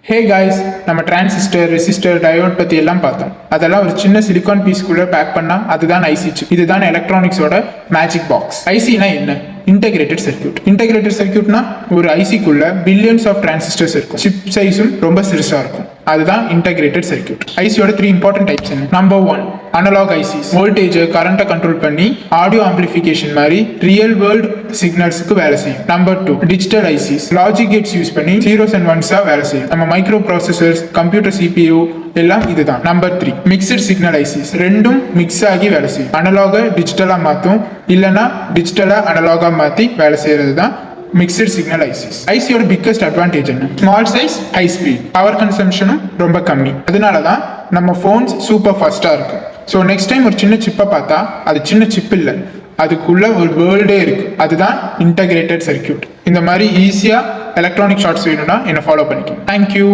Hey guys, நம்ம transistor, resistor, diode பற்றி எல்லாம் பார்த்தோம். அதெல்லாம் ஒரு சின்ன சிலிக்கான் பீஸ்க்குள்ளே பேக் பண்ணால் அதுதான் ஐசி சிப். இதுதான் எலக்ட்ரானிக்ஸோட மேஜிக் பாக்ஸ். ஐசினா என்ன? Integrated circuit. இன்டகிரேட்டட் சர்க்யூட்னா ஒரு ஐசிக்குள்ள பில்லியன்ஸ் ஆஃப் டிரான்சிஸ்டர்ஸ் இருக்கும். சிப் சைஸும் ரொம்ப சிறுசாக இருக்கும். அதுதான் இன்டகிரேட்டட் சர்க்யூட். ஐசியோட 3 இம்பார்ட்டன்ட் டைப்ஸ் என்ன? Number 1 analog ICs. வோல்டேஜ் கரண்ட்டை கண்ட்ரோல் பண்ணி ஆடியோ ஆம்பிளிஃபிகேஷன் மாதிரி ரியல் வேர்ல்ட் சிக்னல்ஸுக்கு வேலை செய்யும். Number 2 digital ICs. Logic gates use பண்ணி ஜீரோஸ் அண்ட் ஒன்ஸா வேலை செய்யும். நம்ம மைக்ரோ ப்ராசஸர்ஸ், கம்ப்யூட்டர் சிபியூ எல்லாம் இதுதான். Number 3 mixed signal ICs. ரெண்டும் மிக்ஸ் ஆகி வேலை செய்யும். அனலாக டிஜிட்டலா மாற்றும், இல்லைன்னா டிஜிட்டலா அனலாகா மாற்றி வேலை செய்யறது தான் மிக்சட் சிக்னல் ஐசிஸ். ஐசியோட பிக்கஸ்ட் அட்வான்டேஜ் என்ன? Small size, high speed, power கன்சம்ஷனும் ரொம்ப கம்மி. அதனால தான் நம்ம ஃபோன்ஸ் சூப்பர் ஃபாஸ்ட்டாக இருக்கும். ஸோ நெக்ஸ்ட் டைம் ஒரு சின்ன சிப்பை பார்த்தா அது சின்ன சிப் இல்லை, அதுக்குள்ள ஒரு வேர்ல்டே இருக்கு. அதுதான் இன்டகிரேட்டட் சர்க்யூட். இந்த மாதிரி ஈஸியாக எலக்ட்ரானிக் ஷார்ட்ஸ் வேணும்னா என்னை ஃபாலோ பண்ணிக்கோங்க. தேங்க்யூ.